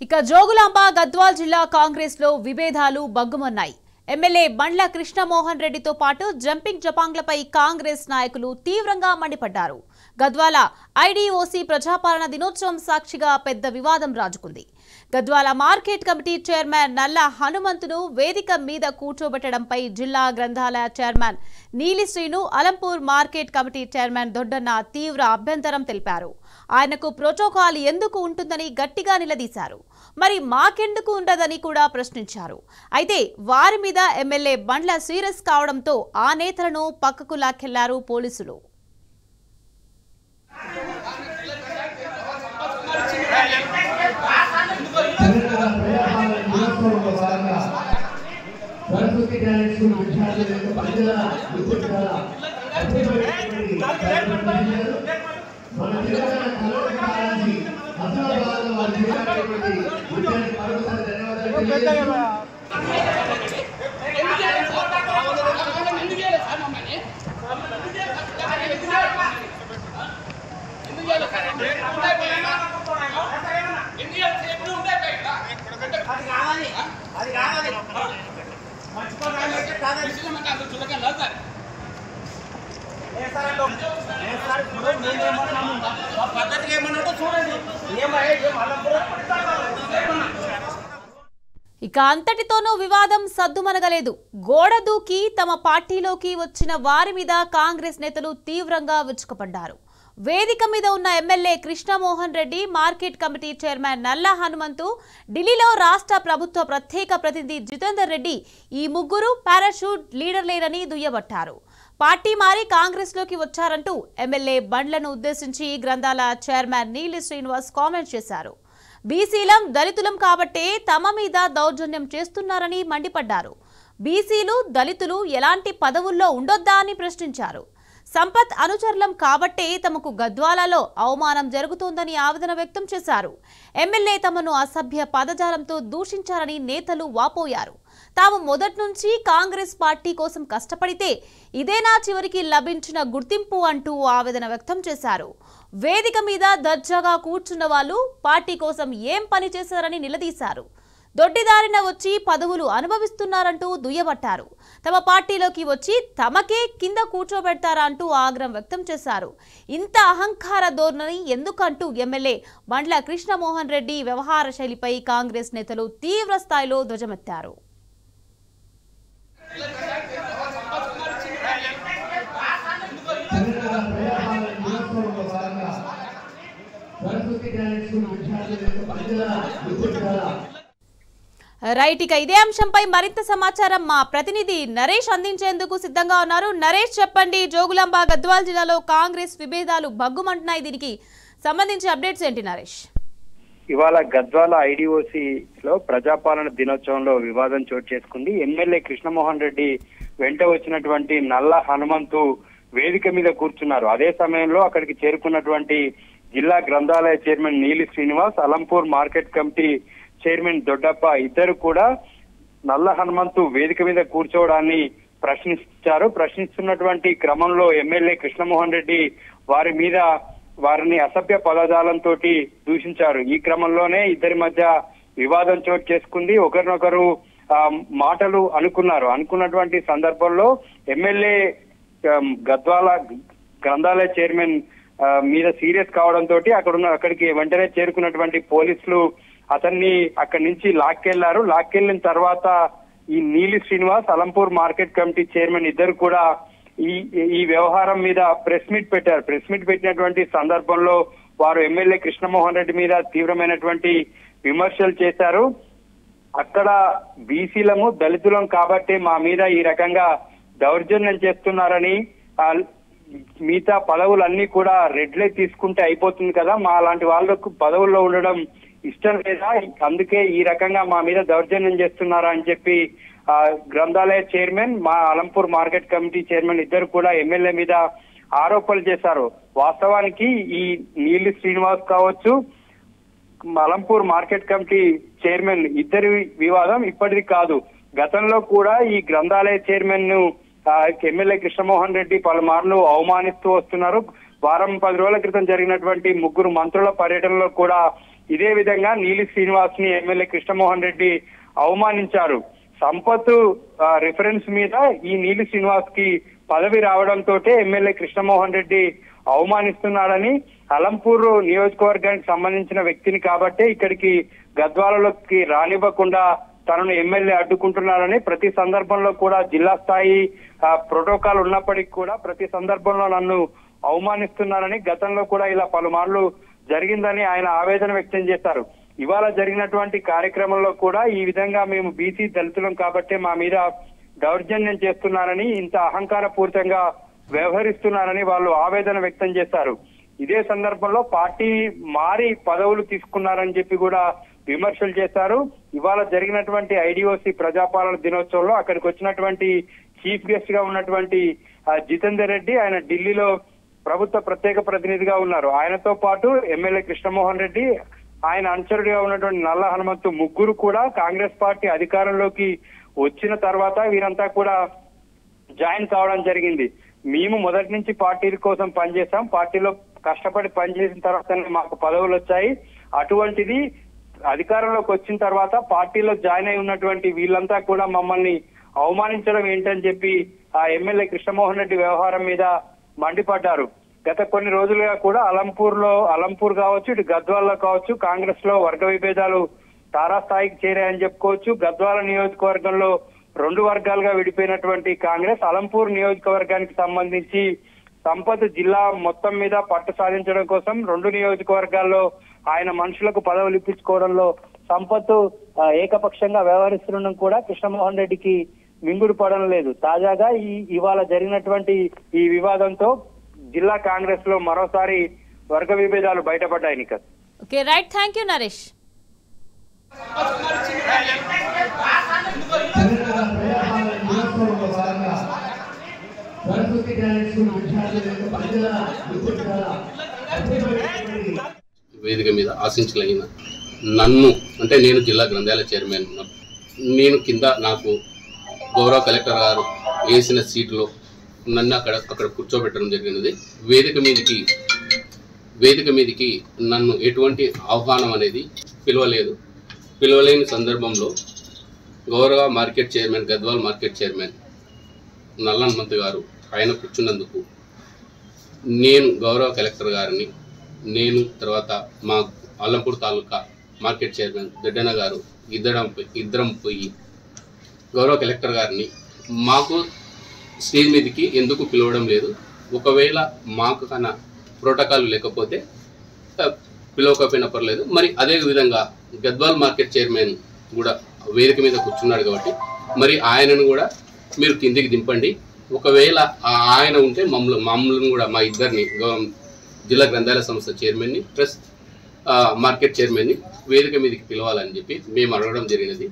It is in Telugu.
ఇక జోగులాంబ గద్వాల్ జిల్లా కాంగ్రెస్ లో విభేదాలు బగ్గుమన్నాయి. ఎమ్మెల్యే బండ్ల కృష్ణమోహన్ రెడ్డితో పాటు జంపింగ్ జపాంగ్లపై కాంగ్రెస్ నాయకులు తీవ్రంగా మండిపడ్డారు. గద్వాల ఐడీఓసీ ప్రజాపాలన దినోత్సవం సాక్షిగా పెద్ద వివాదం రాజుకుంది. Gadwal market committee chairman Nalla హనుమంతును వేదిక మీద కూర్చోబెట్టడంపై జిల్లా గ్రంథాలయ chairman Neeli Srinu, Alampur market committee chairman Doddanna తీవ్ర అభ్యంతరం తెలిపారు. ఆయనకు ప్రోటోకాల్ ఎందుకు ఉంటుందని గట్టిగా నిలదీశారు. మరి మాకెందుకు ఉండదని కూడా ప్రశ్నించారు. అయితే వారి మీద ఎమ్మెల్యే బండ్ల సీరియస్ కావడంతో ఆ నేతలను పక్కకు లాక్కెళ్లారు పోలీసులు. ఇక అంతటితోనూ వివాదం సద్దుమనగలేదు. గోడ దూకి తమ పార్టీలోకి వచ్చిన వారి మీద కాంగ్రెస్ నేతలు తీవ్రంగా విరుచుకుపడ్డారు. వేదిక మీద ఉన్న MLA Krishnamohan Reddy, market committee chairman నల్ల హనుమంతు, ఢిల్లీలో రాష్ట్ర ప్రభుత్వ ప్రత్యేక ప్రతినిధి జితేందర్ రెడ్డి ఈ ముగ్గురు పారాషూట్ లీడర్లేనని దుయ్యబట్టారు. పార్టీ మారి కాంగ్రెస్ లోకి వచ్చారంటూ ఎమ్మెల్యే బండ్లను ఉద్దేశించి గ్రంథాలయ చైర్మన్ నీలి శ్రీనివాస్ కామెంట్ చేశారు. బీసీలం, దళితులం కాబట్టే తమ మీద దౌర్జన్యం చేస్తున్నారని మండిపడ్డారు. బీసీలు, దళితులు ఎలాంటి పదవుల్లో ఉండొద్దా అని ప్రశ్నించారు. సంపత్ అనుచరులం కాబట్టే తమకు గద్వాలలో అవమానం జరుగుతోందని ఆవేదన వ్యక్తం చేశారు. ఎమ్మెల్యే తమను అసభ్య పదజాలంతో దూషించారని నేతలు వాపోయారు. తాము మొదటి నుంచి కాంగ్రెస్ పార్టీ కోసం కష్టపడితే ఇదేనా చివరికి లభించిన గుర్తింపు అంటూ ఆవేదన వ్యక్తం చేశారు. వేదిక మీద దర్జాగా కూర్చున్న వాళ్ళు పార్టీ కోసం ఏం పని చేశారని నిలదీశారు. దొడ్డిదారిన వచ్చి పదవులు అనుభవిస్తున్నారంటూ దుయ్యబట్టారు. తమ పార్టీలోకి వచ్చి తమకే కింద కూర్చోబెడతారా అంటూ ఆగ్రహం వ్యక్తం చేశారు. ఇంత అహంకార ధోరణి ఎందుకంటూ ఎమ్మెల్యే బండ్ల కృష్ణమోహన్ రెడ్డి వ్యవహార శైలిపై కాంగ్రెస్ నేతలు తీవ్ర స్థాయిలో ధ్వజమెత్తారు. రైట్, ఇక ఇదే అంశంపై మరింత సమాచారం మా ప్రతినిధి నరేష్ అందించేందుకు సిద్ధంగా ఉన్నారు. నరేష్, చెప్పండి, జోగులాంబ గద్వాల్ జిల్లాలో కాంగ్రెస్ విభేదాలు భగ్గుమంటున్నాయి. దీనికి సంబంధించి అప్డేట్స్ ఏంటి నరేష్? ఇవాళ గద్వాల ఐడీఓసీలో ప్రజాపాలన దినోత్సవంలో వివాదం చోటు చేసుకుంది. ఎమ్మెల్యే కృష్ణమోహన్ రెడ్డి వెంట వచ్చినటువంటి నల్ల హనుమంతు వేదిక మీద కూర్చున్నారు. అదే సమయంలో అక్కడికి చేరుకున్నటువంటి జిల్లా గ్రంథాలయ chairman Neeli Srinivas, Alampur market committee chairman Doddappa ఇద్దరు కూడా నల్ల హనుమంతు వేదిక మీద కూర్చోవడాన్ని ప్రశ్నించారు. ప్రశ్నిస్తున్నటువంటి క్రమంలో ఎమ్మెల్యే కృష్ణమోహన్ రెడ్డి వారిని అసభ్య పదజాలంతో దూషించారు. ఈ క్రమంలోనే ఇద్దరి మధ్య వివాదం చోటు చేసుకుంది. ఒకరినొకరు మాటలు అనుకున్నటువంటి సందర్భంలో ఎమ్మెల్యే గద్వాల గ్రంథాలయ చైర్మన్ మీద సీరియస్ కావడంతో అక్కడికి వెంటనే చేరుకున్నటువంటి పోలీసులు అతన్ని అక్కడి నుంచి లాక్కెళ్లారు. లాక్కెళ్లిన తర్వాత ఈ నీలి Srinivas, Alampur market committee chairman ఇద్దరు కూడా ఈ వ్యవహారం మీద ప్రెస్ మీట్ పెట్టారు. ప్రెస్ మీట్ పెట్టినటువంటి సందర్భంలో వారు ఎమ్మెల్యే కృష్ణమోహన్ రెడ్డి మీద తీవ్రమైనటువంటి విమర్శలు చేశారు. అక్కడ బీసీలము, దళితులం కాబట్టి మా మీద ఈ రకంగా దౌర్జన్యం చేస్తున్నారని, మిగతా పదవులన్నీ కూడా రెడ్లే తీసుకుంటే అయిపోతుంది కదా, మా అలాంటి వాళ్ళకు పదవుల్లో ఉండడం ఇష్టం లేదా, అందుకే ఈ రకంగా మా మీద దౌర్జన్యం చేస్తున్నారా అని చెప్పి గ్రంథాలయ చైర్మన్, మా అలంపూర్ మార్కెట్ కమిటీ చైర్మన్ ఇద్దరు కూడా ఎమ్మెల్యే మీద ఆరోపణలు చేశారు. వాస్తవానికి ఈ నీలి శ్రీనివాస్ కావచ్చు, అలంపూర్ మార్కెట్ కమిటీ చైర్మన్ ఇద్దరి వివాదం ఇప్పటిది కాదు. గతంలో కూడా ఈ గ్రంథాలయ చైర్మన్ ను ఎమ్మెల్యే కృష్ణమోహన్ రెడ్డి పలుమార్లు అవమానిస్తూ వస్తున్నారు. వారం 10 రోజుల క్రితం జరిగినటువంటి ముగ్గురు మంత్రుల పర్యటనలో కూడా ఇదే విధంగా నీలి శ్రీనివాస్ ని ఎమ్మెల్యే కృష్ణమోహన్ రెడ్డి అవమానించారు. సంపత్ రిఫరెన్స్ మీద ఈ నీలి శ్రీనివాస్ కి పదవి రావడంతో ఎమ్మెల్యే కృష్ణమోహన్ రెడ్డి అవమానిస్తున్నాడని, అలంపూర్ నియోజకవర్గానికి సంబంధించిన వ్యక్తిని కాబట్టే ఇక్కడికి గద్వాలలోకి రానివ్వకుండా తనను ఎమ్మెల్యే అడ్డుకుంటున్నారని, ప్రతి సందర్భంలో కూడా జిల్లా స్థాయి ప్రోటోకాల్ ఉన్నప్పటికీ కూడా ప్రతి సందర్భంలో నన్ను అవమానిస్తున్నారని, గతంలో కూడా ఇలా పలుమార్లు జరిగిందని ఆయన ఆవేదన వ్యక్తం చేశారు. ఇవాళ జరిగినటువంటి కార్యక్రమంలో కూడా ఈ విధంగా మేము బీసీ దళితులం కాబట్టే మా మీద దౌర్జన్యం చేస్తున్నారని, ఇంత అహంకారపూరితంగా వ్యవహరిస్తున్నారని వాళ్ళు ఆవేదన వ్యక్తం చేశారు. ఇదే సందర్భంలో పార్టీ మారి పదవులు తీసుకున్నారని చెప్పి కూడా విమర్శలు చేశారు. ఇవాళ జరిగినటువంటి ఐడిఓసి ప్రజాపాలన దినోత్సవంలో అక్కడికి వచ్చినటువంటి చీఫ్ గెస్ట్ గా ఉన్నటువంటి జితేందర్ రెడ్డి, ఆయన ఢిల్లీలో ప్రభుత్వ ప్రత్యేక ప్రతినిధిగా ఉన్నారు. ఆయనతో పాటు ఎమ్మెల్యే కృష్ణమోహన్ రెడ్డి, ఆయన అనుచరుడిగా ఉన్నటువంటి నల్ల హనుమంతు, ముగ్గురు కూడా కాంగ్రెస్ పార్టీ అధికారంలోకి వచ్చిన తర్వాత వీరంతా కూడా జాయిన్ కావడం జరిగింది. మేము మొదటి నుంచి పార్టీ కోసం పనిచేసాం, పార్టీలో కష్టపడి పనిచేసిన తర్వాతనే మాకు పదవులు వచ్చాయి. అటువంటిది అధికారంలోకి వచ్చిన తర్వాత పార్టీలో జాయిన్ అయి ఉన్నటువంటి వీళ్ళంతా కూడా మమ్మల్ని అవమానించడం ఏంటని చెప్పి ఆ ఎమ్మెల్యే కృష్ణమోహన్ రెడ్డి వ్యవహారం మీద మండిపడ్డారు. గత కొన్ని రోజులుగా కూడా అలంపూర్ కావచ్చు, ఇటు గద్వాల్లో కావచ్చు, కాంగ్రెస్ లో వర్గ విభేదాలు తారాస్థాయికి చేరాయని చెప్పుకోవచ్చు. గద్వాల నియోజకవర్గంలో 2 వర్గాలుగా విడిపోయినటువంటి కాంగ్రెస్ అలంపూర్ నియోజకవర్గానికి సంబంధించి సంపత్ జిల్లా మొత్తం మీద పట్టు సాధించడం కోసం 2 నియోజకవర్గాల్లో ఆయన మనుషులకు పదవులు ఇప్పించుకోవడంలో సంపత్ ఏకపక్షంగా వ్యవహరిస్తుండడం కూడా కృష్ణమోహన్ రెడ్డికి మింగుడు పడడం లేదు. తాజాగా ఇవాళ జరిగినటువంటి ఈ వివాదంతో జిల్లా కాంగ్రెస్ లో మరోసారి వర్గ విభేదాలు బయటపడ్డాయి. Nikhat. Okay, right, thank you Naresh. వేదిక మీద ఆశించగలిగిన నన్ను, అంటే నేను జిల్లా గ్రంథాలయ చైర్మన్, నేను కింద నాకు గౌరవ కలెక్టర్ గారు వేసిన సీట్లో నన్ను అక్కడ కూర్చోబెట్టడం జరిగినది. వేదిక మీదకి నన్ను ఎటువంటి ఆహ్వానం అనేది పిలవలేని సందర్భంలో గౌరవ market chairman, Gadwal market chairman నల్ల హనుమంతు గారు ఆయన కూర్చున్నందుకు నేను గౌరవ కలెక్టర్ గారిని, నేను తర్వాత మా అల్లంపూర్ తాలూకా మార్కెట్ చైర్మన్ దొడ్డన్న గారు ఇద్దరం పోయి గౌరవ కలెక్టర్ గారిని మాకు స్టేజ్ మీదకి ఎందుకు పిలవడం లేదు, ఒకవేళ మాకు కన్నా ప్రోటోకాల్ లేకపోతే పిలవకపోయినా పర్లేదు, మరి అదే విధంగా గద్వాల్ మార్కెట్ చైర్మన్ కూడా వేదిక మీద కూర్చున్నాడు కాబట్టి మరి ఆయనను కూడా మీరు కిందికి దింపండి, ఒకవేళ ఆయన ఉంటే మమ్మల్ని కూడా మా ఇద్దరిని జిల్లా గ్రంథాలయ సంస్థ చైర్మన్ని ప్లస్ మార్కెట్ చైర్మన్ని వేదిక మీదకి పిలవాలని చెప్పి మేము అడగడం జరిగినది.